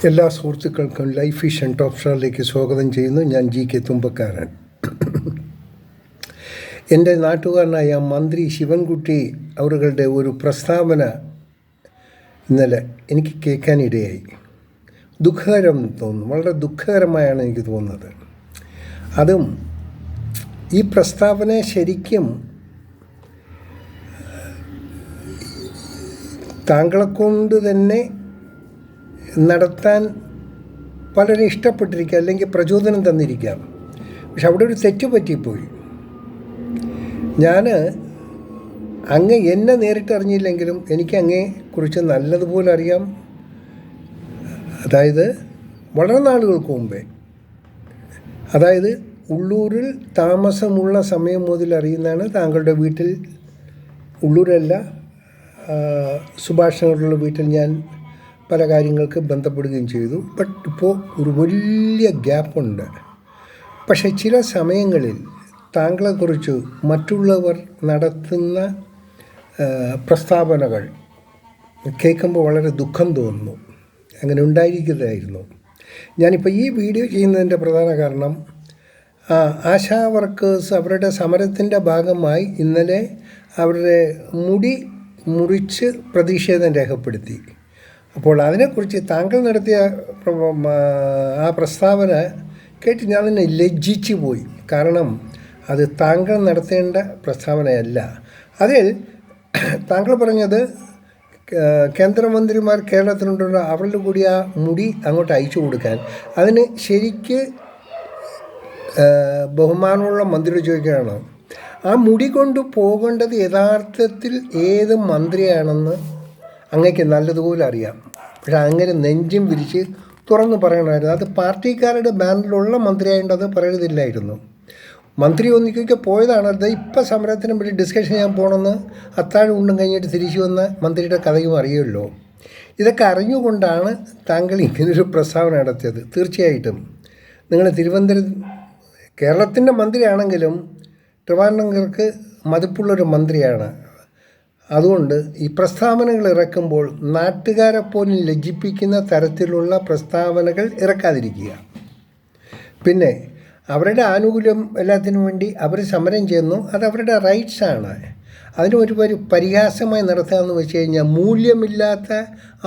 എല്ലാ സുഹൃത്തുക്കൾക്കും life vision top സ്റ്റാറിലേക്ക് സ്വാഗതം ചെയ്യുന്നു. ഞാൻ GK തുമ്പക്കാരൻ. എൻ്റെ നാട്ടുകാരനായ മന്ത്രി ശിവൻകുട്ടി അവരുടെ ഒരു പ്രസ്താവന ഇന്നലെ എനിക്ക് കേൾക്കാനിടയായി. ദുഃഖകരം തോന്നുന്നു, വളരെ ദുഃഖകരമായാണ് എനിക്ക് തോന്നുന്നത്. അതും ഈ പ്രസ്താവന ശരിക്കും താങ്കളെക്കൊണ്ട് തന്നെ നടത്താൻ പലരും ഇഷ്ടപ്പെട്ടിരിക്കുക, അല്ലെങ്കിൽ പ്രചോദനം തന്നിരിക്കാം. പക്ഷെ അവിടെ ഒരു തെറ്റ് പറ്റിപ്പോയി. ഞാൻ എന്നെ നേരിട്ടറിഞ്ഞില്ലെങ്കിലും എനിക്ക് അങ്ങയെക്കുറിച്ച് നല്ലതുപോലെ അറിയാം. അതായത് വളരെ നാളുകൾക്ക് മുമ്പേ, അതായത് ഉള്ളൂരിൽ താമസമുള്ള സമയം മുതൽ അറിയുന്നതാണ്. താങ്കളുടെ വീട്ടിൽ, ഉള്ളൂരല്ല സുഭാഷ് നഗറിലുള്ള വീട്ടിൽ ഞാൻ പല കാര്യങ്ങൾക്ക് ബന്ധപ്പെടുകയും ചെയ്തു. ബട്ട് ഇപ്പോൾ ഒരു വലിയ ഗ്യാപ്പുണ്ട്. പക്ഷേ ചില സമയങ്ങളിൽ താങ്കളെക്കുറിച്ച് മറ്റുള്ളവർ നടത്തുന്ന പ്രസ്താവനകൾ കേൾക്കുമ്പോൾ വളരെ ദുഃഖം തോന്നുന്നു. അങ്ങനെ ഉണ്ടായിരിക്കുന്നതായിരുന്നു. ഞാനിപ്പോൾ ഈ വീഡിയോ ചെയ്യുന്നതിൻ്റെ പ്രധാന കാരണം, ആശാ വർക്കേഴ്സ് അവരുടെ സമരത്തിൻ്റെ ഭാഗമായി ഇന്നലെ അവരുടെ മുടി മുറിച്ച് പ്രതിഷേധം രേഖപ്പെടുത്തി. അപ്പോൾ അതിനെക്കുറിച്ച് താങ്കൾ നടത്തിയ ആ പ്രസ്താവന കേട്ട് ഞാൻ തന്നെ ലജ്ജിച്ചു പോയി. കാരണം അത് താങ്കൾ നടത്തേണ്ട പ്രസ്താവനയല്ല. അതിൽ താങ്കൾ പറഞ്ഞത് കേന്ദ്രമന്ത്രിമാർ കേരളത്തിലുണ്ടല്ലോ, അവരുടെ കൂടി ആ മുടി അങ്ങോട്ട് അയച്ചു കൊടുക്കാൻ. അതിന് ശരിക്ക് ബഹുമാനമുള്ള മന്ത്രിയോട് ചോദിക്കുകയാണ്, ആ മുടി കൊണ്ട് പോകേണ്ടത് യഥാർത്ഥത്തിൽ ഏത് മന്ത്രിയാണെന്ന് അങ്ങക്ക് നല്ലതുപോലെ അറിയാം. പക്ഷെ അങ്ങനെ നെഞ്ചും വിരിച്ച് തുറന്നു പറയണമായിരുന്നു. അത് പാർട്ടിക്കാരുടെ ബാനറിലുള്ള മന്ത്രിയായതുകൊണ്ട് അത് പറയരുതില്ലായിരുന്നു. മന്ത്രി ഒന്നിക്കൊക്കെ പോയതാണ്. അത് ഇപ്പം സമരത്തിനെ പറ്റി ഡിസ്കഷൻ ചെയ്യാൻ പോകണമെന്ന് അത്താഴം ഉണ്ടും കഴിഞ്ഞിട്ട് തിരിച്ചു വന്ന മന്ത്രിയുടെ കഥയും അറിയുമല്ലോ. ഇതൊക്കെ അറിഞ്ഞുകൊണ്ടാണ് താങ്കൾ ഇങ്ങനൊരു പ്രസ്താവന നടത്തിയത്. തീർച്ചയായിട്ടും നിങ്ങൾ കേരളത്തിൻ്റെ മന്ത്രിയാണെങ്കിലും ട്രിവാൻഡ്രംകാർക്ക് മതിപ്പുള്ളൊരു മന്ത്രിയാണ്. അതുകൊണ്ട് ഈ പ്രസ്താവനകൾ ഇറക്കുമ്പോൾ നാട്ടുകാരെ പോലും ലജ്ജിപ്പിക്കുന്ന തരത്തിലുള്ള പ്രസ്താവനകൾ ഇറക്കാതിരിക്കുക. പിന്നെ അവരുടെ ആനുകൂല്യം എല്ലാത്തിനും വേണ്ടി അവർ സമരം ചെയ്യുന്നു, അത് അവരുടെ റൈറ്റ്സാണ്. അതിന് ഒരു പരിഹാസമായി നടത്തുക എന്ന് വെച്ച് കഴിഞ്ഞാൽ മൂല്യമില്ലാത്ത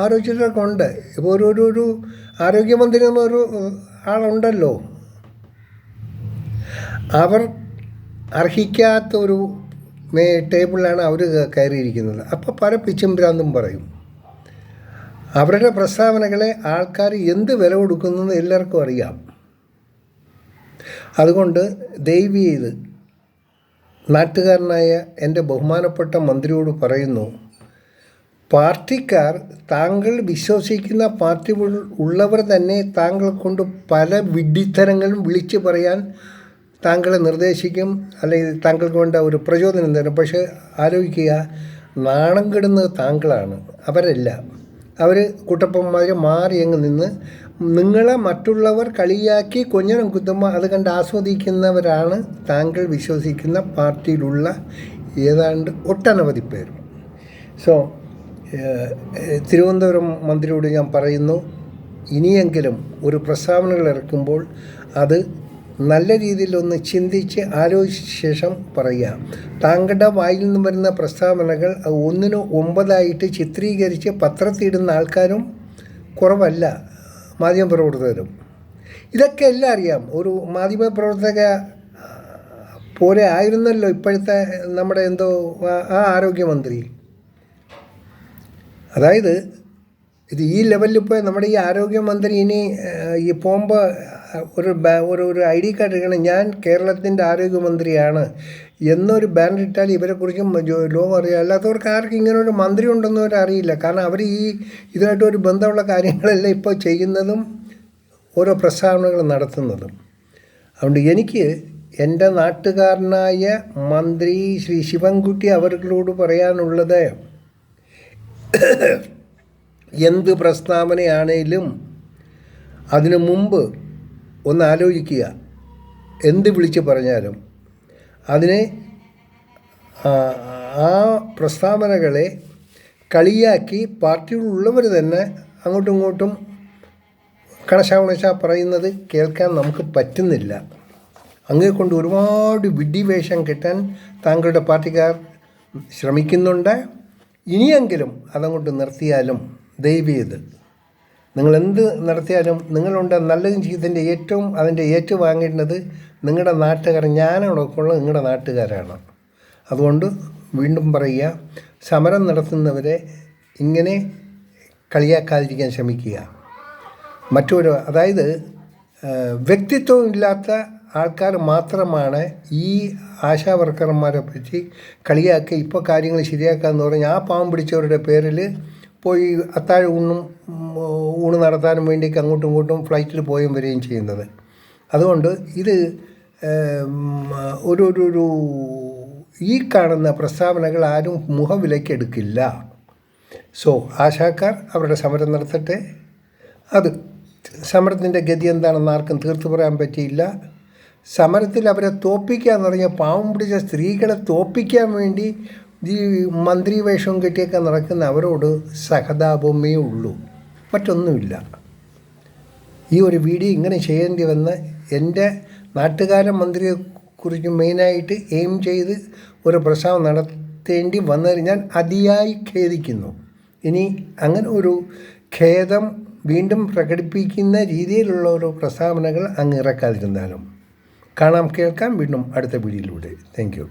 ആരോഗ്യർക്കുണ്ട്. ഇപ്പോൾ ഒരു ആരോഗ്യമന്ത്രി എന്നൊരു ആളുണ്ടല്ലോ, അവർ അർഹിക്കാത്ത ഒരു ടേബിളിലാണ് അവർ കയറിയിരിക്കുന്നത്. അപ്പോൾ പല പിച്ചും ഭ്രാന്തും പറയും. അവരുടെ പ്രസ്താവനകളെ ആൾക്കാർ എന്ത് വില കൊടുക്കുന്നതെന്ന് എല്ലാവർക്കും അറിയാം. അതുകൊണ്ട് ദയവ് ചെയ്ത് നാട്ടുകാരനായ എൻ്റെ ബഹുമാനപ്പെട്ട മന്ത്രിയോട് പറയുന്നു, പാർട്ടിക്കാർ, താങ്കൾ വിശ്വസിക്കുന്ന പാർട്ടി ഉള്ളവർ തന്നെ താങ്കളെ കൊണ്ട് പല വിഡ്ഢിത്തരങ്ങളും വിളിച്ചു പറയാൻ താങ്കളെ നിർദ്ദേശിക്കും, അല്ലെങ്കിൽ താങ്കൾക്ക് വേണ്ട ഒരു പ്രചോദനം തരും. പക്ഷേ ആലോചിക്കുക, നാണം കെടുന്നത് താങ്കളാണ്, അവരല്ല. അവർ കുട്ടപ്പന്മാർ മാറി അങ്ങ് നിന്ന് നിങ്ങളെ മറ്റുള്ളവർ കളിയാക്കി കൊഞ്ഞനം കുത്തുമ്പോൾ അത് കണ്ട് ആസ്വദിക്കുന്നവരാണ് താങ്കൾ വിശ്വസിക്കുന്ന പാർട്ടിയിലുള്ള ഏതാണ്ട് ഒട്ടനവധി പേർ. സോ തിരുവനന്തപുരം മന്ത്രിയോട് ഞാൻ പറയുന്നു, ഇനിയെങ്കിലും ഒരു പ്രസ്താവനകൾ ഇറക്കുമ്പോൾ അത് നല്ല രീതിയിലൊന്ന് ചിന്തിച്ച് ആലോചിച്ച ശേഷം പറയുക. താങ്കളുടെ വായിൽ നിന്ന് വരുന്ന പ്രസ്താവനകൾ 1-9 ചിത്രീകരിച്ച് പത്രത്തിടുന്ന ആൾക്കാരും കുറവല്ല, മാധ്യമപ്രവർത്തകരും. ഇതൊക്കെ എല്ലാം അറിയാം. ഒരു മാധ്യമപ്രവർത്തക പോലെ ആയിരുന്നല്ലോ ഇപ്പോഴത്തെ നമ്മുടെ ആ ആരോഗ്യമന്ത്രി. അതായത് ഇത് ഈ ലെവലിൽ പോയി നമ്മുടെ ഈ ആരോഗ്യമന്ത്രി ഇനി ഈ പോകുമ്പോൾ ഒരു ID കാർഡ് എടുക്കണം, ഞാൻ കേരളത്തിൻ്റെ ആരോഗ്യമന്ത്രിയാണ് എന്നൊരു ബാനർ ഇട്ടാൽ ഇവരെക്കുറിച്ചും ലോകം അറിയാം. അല്ലാത്തവർക്ക് ആർക്കും ഇങ്ങനെ ഒരു മന്ത്രി ഉണ്ടെന്നും അറിയില്ല. കാരണം അവർ ഇതുമായിട്ടൊരു ബന്ധമുള്ള കാര്യങ്ങളെല്ലാം ഇപ്പോൾ ചെയ്യുന്നതും ഓരോ പ്രസ്താവനകൾ നടത്തുന്നതും. അതുകൊണ്ട് എനിക്ക് എൻ്റെ നാട്ടുകാരനായ മന്ത്രി ശ്രീ ശിവൻകുട്ടി അവர்களോട് പറയാനുള്ളത്, എന്ത് പ്രസ്താവനയാണേലും അതിനു മുമ്പ് ഒന്ന് ആലോചിക്കുക. എന്ത് വിളിച്ച് പറഞ്ഞാലും അതിനെ ആ പ്രസ്താവനകളെ കളിയാക്കി പാർട്ടിയിലുള്ളവർ തന്നെ അങ്ങോട്ടും ഇങ്ങോട്ടും കണശാവണശ പറയുന്നത് കേൾക്കാൻ നമുക്ക് പറ്റുന്നില്ല. അങ്ങേ കൊണ്ട് ഒരുപാട് വിഡ്ഢിവേഷം കെട്ടാൻ താങ്കളുടെ പാർട്ടിക്കാർ ശ്രമിക്കുന്നുണ്ട്. ഇനിയെങ്കിലും അതങ്ങോട്ട് നിർത്തിയാലും ദയവേത് നിങ്ങളെന്ത് നടത്തിയാലും നിങ്ങളുണ്ട് നല്ലതും ചെയ്തതിൻ്റെ അതിൻ്റെ ഏറ്റുവാങ്ങേണ്ടത് നിങ്ങളുടെ നാട്ടുകാർ, ഞാനടക്കമുള്ള നിങ്ങളുടെ നാട്ടുകാരാണ്. അതുകൊണ്ട് വീണ്ടും പറയുക, സമരം നടത്തുന്നവരെ ഇങ്ങനെ കളിയാക്കാതിരിക്കാൻ ശ്രമിക്കുക. അതായത് വ്യക്തിത്വം ഇല്ലാത്ത ആൾക്കാർ മാത്രമാണ് ഈ ആശാ വർക്കർമാരെ പറ്റി കളിയാക്കി ഇപ്പോൾ കാര്യങ്ങൾ ശരിയാക്കാമെന്ന് പറഞ്ഞ് ആ പാവം പിടിച്ചവരുടെ പേരിൽ പോയി അത്താഴ ഊണ് നടത്താനും വേണ്ടിയൊക്കെ അങ്ങോട്ടും ഇങ്ങോട്ടും ഫ്ലൈറ്റിൽ പോയും വരികയും ചെയ്യുന്നത്. അതുകൊണ്ട് ഇത് ഒരു ഈ കാണുന്ന പ്രസ്താവനകൾ ആരും മുഖവിലക്കെടുക്കില്ല. ആശാക്കാർ അവരുടെ സമരം നടത്തട്ടെ. അത് സമരത്തിൻ്റെ ഗതി എന്താണെന്ന് ആർക്കും തീർത്തു പറയാൻ പറ്റിയില്ല. സമരത്തിൽ അവരെ തോൽപ്പിക്കുക എന്ന് പറഞ്ഞാൽ പാവം പിടിച്ച സ്ത്രീകളെ തോൽപ്പിക്കാൻ വേണ്ടി ഈ മന്ത്രി വേഷവും കെട്ടിയൊക്കെ നടക്കുന്ന അവരോട് സഹതാപമേ ഉള്ളൂ, മറ്റൊന്നുമില്ല. ഈ ഒരു വീഡിയോ ഇങ്ങനെ ചെയ്യേണ്ടി വന്ന എൻ്റെ നാട്ടുകാരൻ മന്ത്രിയെക്കുറിച്ച് മെയിനായിട്ട് എയിം ചെയ്ത് ഒരു പ്രസ്താവന നടത്തേണ്ടി വന്നതിൽ ഞാൻ അതിയായി ഖേദിക്കുന്നു. ഇനി അങ്ങനെ ഒരു ഖേദം വീണ്ടും പ്രകടിപ്പിക്കുന്ന രീതിയിലുള്ള ഒരു പ്രസ്താവനകൾ അങ്ങ് ഇറക്കാതിരുന്നാലും. കാണാം കേൾക്കാം വീണ്ടും അടുത്ത വീഡിയോയിലൂടെ. Thank you.